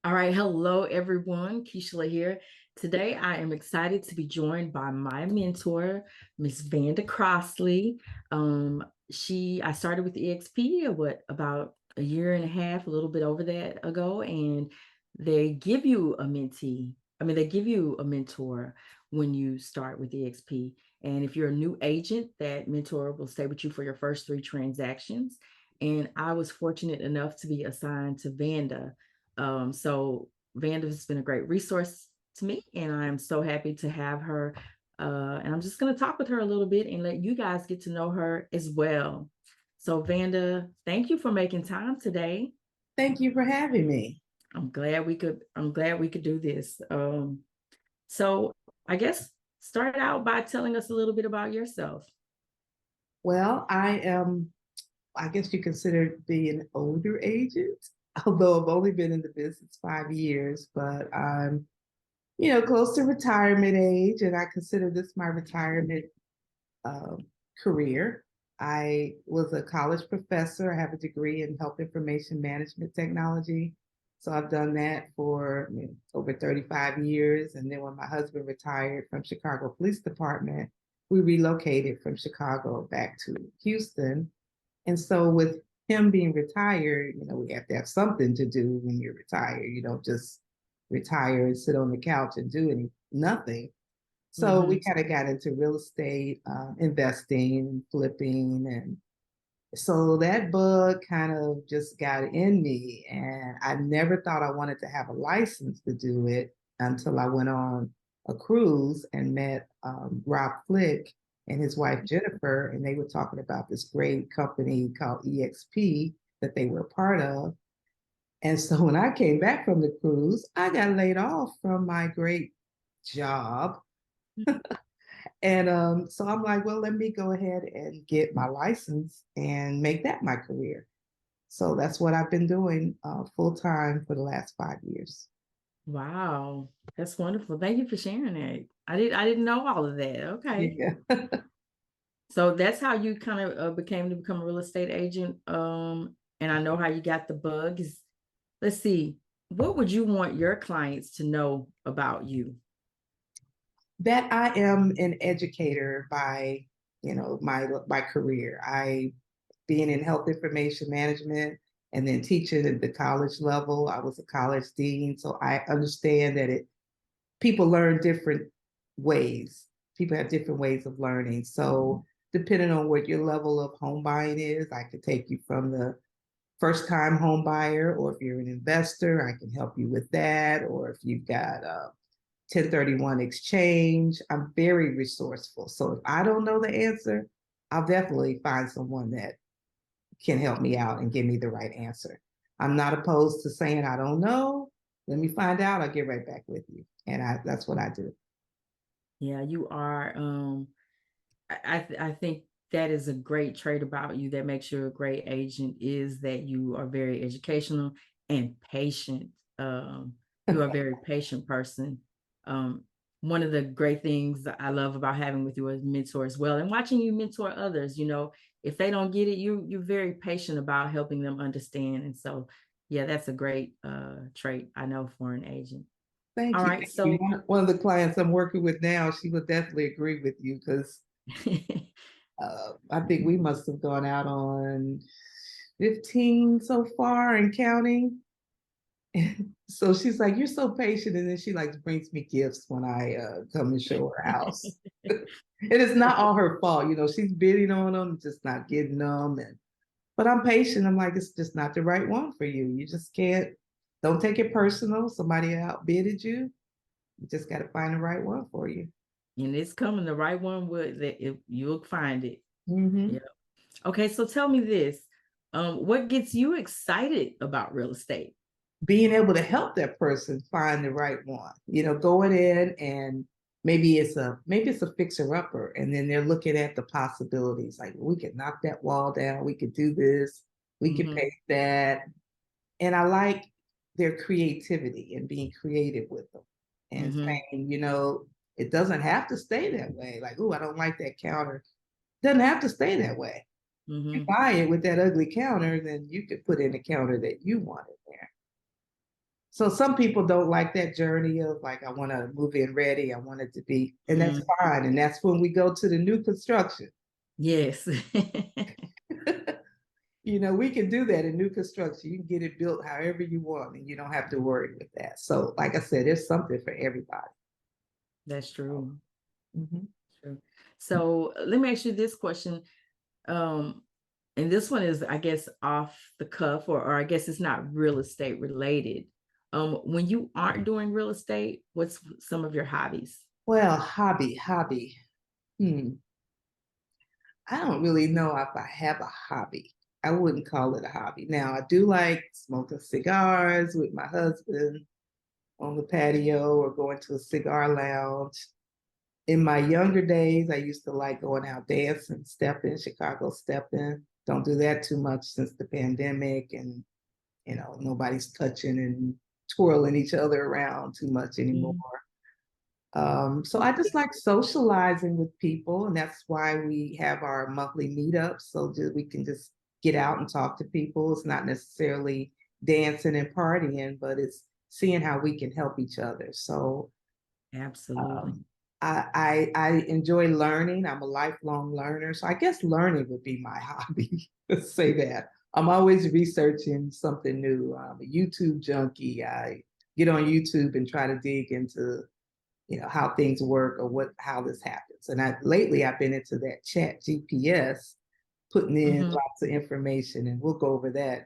All right, hello everyone. Keyshala here. Today I am excited to be joined by my mentor, Miss Vanda Crossley. I started with EXP about a year and a half, a little bit over that ago, and they give you a mentee. They give you a mentor when you start with EXP. And if you're a new agent, that mentor will stay with you for your first three transactions. And I was fortunate enough to be assigned to Vanda. So Vanda has been a great resource to me, and I'm so happy to have her. And I'm just going to talk with her a little bit and let you guys get to know her as well. So, Vanda, thank you for making time today. Thank you for having me. I'm glad we could do this. So, I guess start out by telling us a little bit about yourself. Well, I guess you consider me an older agent, although I've only been in the business 5 years, but I'm close to retirement age, and I consider this my retirement um, career. I was a college professor. I have a degree in health information management technology. So I've done that for over 35 years. And then when my husband retired from Chicago Police Department, we relocated from Chicago back to Houston. And so with him being retired, we have to have something to do when you're retired. You don't just retire and sit on the couch and do nothing. So we Mm-hmm. kind of got into real estate, investing, flipping. And so that bug kind of just got in me. And I never thought I wanted to have a license to do it until I went on a cruise and met Rob Flick and his wife Jennifer. And they were talking about this great company called EXP that they were a part of. And so when I came back from the cruise, I got laid off from my great job and so I'm like, well, let me go ahead and get my license and make that my career. So that's what I've been doing full time for the last 5 years. Wow, that's wonderful. Thank you for sharing that. I didn't know all of that. Okay. Yeah. So that's how you kind of become a real estate agent. And I know how you got the bug. Let's see, what would you want your clients to know about you? That I am an educator by, my career. I being in health information management and then teaching at the college level. I was a college dean, so I understand that it people learn different ways. People have different ways of learning. So depending on what your level of home buying is, I could take you from the first time home buyer, or if you're an investor, I can help you with that. Or if you've got a 1031 exchange, I'm very resourceful. So if I don't know the answer, I'll definitely find someone that can help me out and give me the right answer. I'm not opposed to saying I don't know. Let me find out. I'll get right back with you. And that's what I do. Yeah, you are. I think that is a great trait about you that makes you a great agent is that you are very educational and patient. You are a very patient person. Um, One of the great things that I love about having with you as mentor as well, and watching you mentor others. If they don't get it, you're very patient about helping them understand. And so, yeah, that's a great trait I know for an agent. Thank All you. right, Thank you. so One of the clients I'm working with now, she would definitely agree with you because I think we must have gone out on 15 so far and counting. So she's like, "You're so patient," and then she like brings me gifts when I come and show her house. And it's not all her fault, she's bidding on them, just not getting them. And but I'm patient. I'm like, it's just not the right one for you. You just can't. Don't take it personal. Somebody outbidded you. You just got to find the right one for you. and it's coming. The right one would that if you'll find it. Yeah. Hmm. Okay, so tell me this. What gets you excited about real estate? Being able to help that person find the right one, going in and maybe it's a fixer upper, and then they're looking at the possibilities like we could knock that wall down, we could do this, we could Hmm. pay that. And I like their creativity and being creative with them and Hmm. saying, it doesn't have to stay that way. Like, oh, I don't like that counter. It doesn't have to stay that way. You Hmm. buy it with that ugly counter, then you could put in a counter that you want in there. So some people don't like that journey of like, I want to move in ready. I want it to be, and that's Mm, fine. And that's when we go to the new construction. yes. We can do that in new construction. You can get it built however you want, and you don't have to worry with that. So, like I said, there's something for everybody. That's true. Mhm. True. So let me ask you this question. Um, and this one is, I guess, off the cuff, or I guess it's not real estate related. When you aren't doing real estate, what's some of your hobbies? Well, hobby. Hmm. I don't really know if I have a hobby. I wouldn't call it a hobby. Now, I do like smoking cigars with my husband on the patio or going to a cigar lounge. In my younger days, I used to like going out dancing, stepping, Chicago stepping. Don't do that too much since the pandemic, and nobody's touching and twirling each other around too much anymore. Mm. So I just like socializing with people, and that's why we have our monthly meetups, so we can just get out and talk to people. It's not necessarily dancing and partying, but it's seeing how we can help each other. So Absolutely. um, I enjoy learning. I'm a lifelong learner, so I guess learning would be my hobby. Let's say that. I'm always researching something new. I'm a YouTube junkie. I get on YouTube and try to dig into how things work or how this happens. And lately I've been into that chat GPS, putting in Hmm. lots of information, and we'll go over that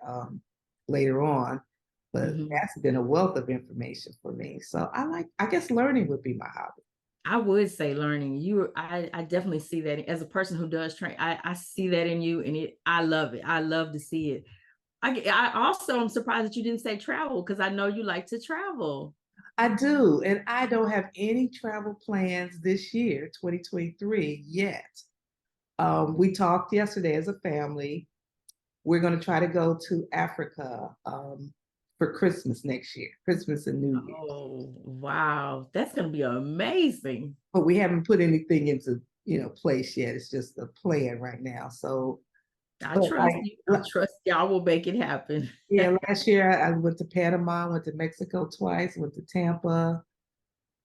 later on. But Hmm. that's been a wealth of information for me. So I guess learning would be my hobby. I would say learning. I definitely see that as a person who does train. I see that in you, and I love it. I love to see it. I also am surprised that you didn't say travel because I know you like to travel. I do, and I don't have any travel plans this year, 2023, yet. We talked yesterday as a family. We're going to try to go to Africa for Christmas next year, Christmas and New Year. Oh, wow. That's going to be amazing. But we haven't put anything into place yet. It's just a plan right now. So, I but trust you. I trust y'all will make it happen. yeah, last year I went to Panama, went to Mexico twice, went to Tampa,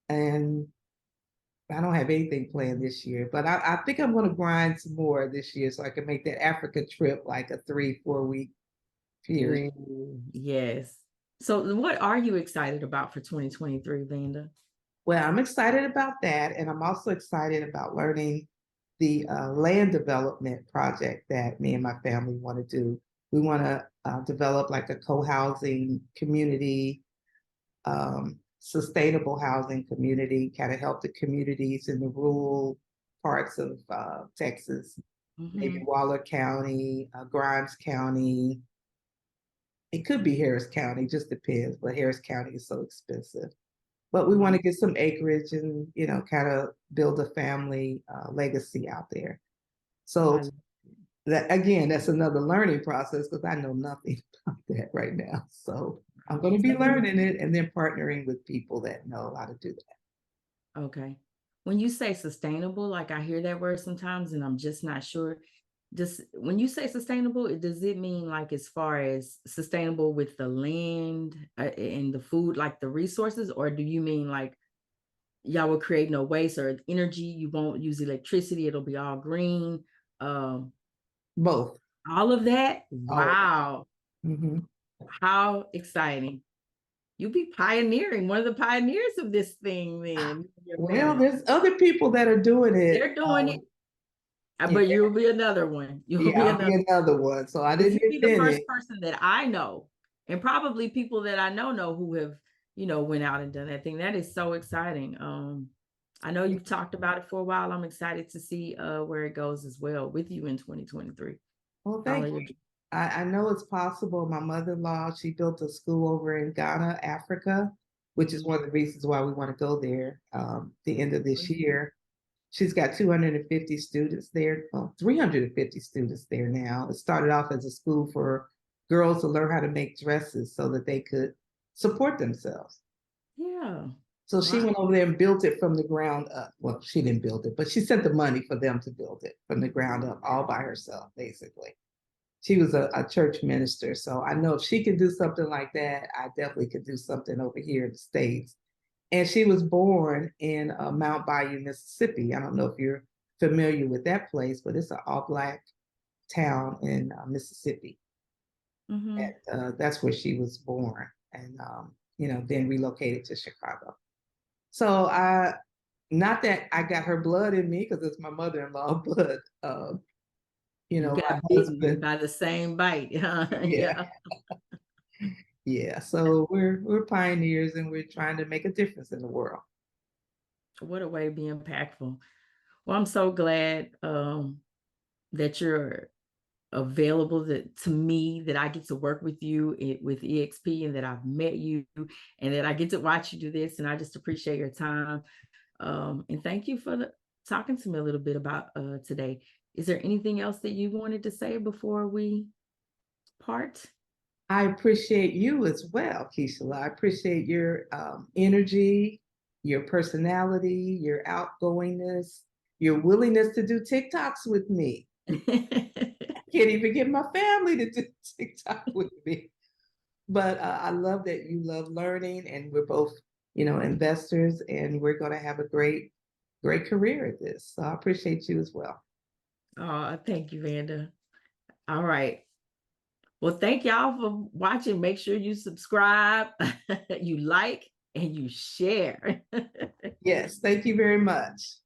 and I don't have anything planned this year. But I think I'm going to grind some more this year so I can make that Africa trip like a 3-4 week period. Ooh, yes. So what are you excited about for 2023, Vanda? Well, I'm excited about that, and I'm also excited about learning the land development project that me and my family want to do. We want to develop like a co-housing community, sustainable housing community, kind of help the communities in the rural parts of Texas, maybe Hmm. Waller County, Grimes County. It could be Harris County, just depends, but Harris County is so expensive. But we want Wow. to get some acreage and kind of build a family legacy out there. So I, that again, that's another learning process because I know nothing about that right now. So I'm going to be so, learning it and then partnering with people that know how to do that. okay. When you say sustainable, like I hear that word sometimes and I'm just not sure. Just when you say sustainable, does it mean like as far as sustainable with the land and the food, like the resources, or do you mean like y'all will create no waste or energy? You won't use electricity; it'll be all green. Um, Both, all of that. all of Wow, that. how exciting! You'll be pioneering, one of the pioneers of this thing. Then your Well, family, there's other people that are doing it. they're doing it, Yeah, but you'll be another one. You'll yeah, be I'll be another. another one. So I Because didn't you'll be the invent first it. person that I know, and probably people that I know who have, went out and done that thing. That is so exciting. I know you've talked about it for a while. I'm excited to see where it goes as well with you in 2023. Well, Follow thank your you. I know it's possible. My mother-in-law, she built a school over in Ghana, Africa, which is dream. one of the reasons why we want to go there the end of this Mhm. year. She's got 250 students there, well, 350 students there now. It started off as a school for girls to learn how to make dresses so that they could support themselves. Yeah. So she Wow. went over there and built it from the ground up. Well, she didn't build it, but she sent the money for them to build it from the ground up all by herself, basically. she was a church minister. So I know if she could do something like that, I definitely could do something over here in the States. And she was born in Mount Bayou, Mississippi. I don't know if you're familiar with that place, but it's an all Black town in Mississippi. Hmm. That's where she was born, and then relocated to Chicago. So not that I got her blood in me because it's my mother-in-law, but You my got bitten husband, by the same bite. yeah, Yeah. yeah. So we're pioneers, and we're trying to make a difference in the world. What a way to be impactful. Well, I'm so glad that you're available to me, that I get to work with you with EXP, and that I've met you, and that I get to watch you do this. And I just appreciate your time. And thank you for talking to me a little bit about today. Is there anything else that you wanted to say before we part? I appreciate you as well, Keyshala. I appreciate your energy, your personality, your outgoingness, your willingness to do TikToks with me. Can't even get my family to do TikTok with me. But I love that you love learning, and we're both, investors, and we're going to have a great, great career at this. So I appreciate you as well. Oh, thank you, Vanda. All right. Well, thank y'all for watching. Make sure you subscribe, you like, and you share. Yes, thank you very much.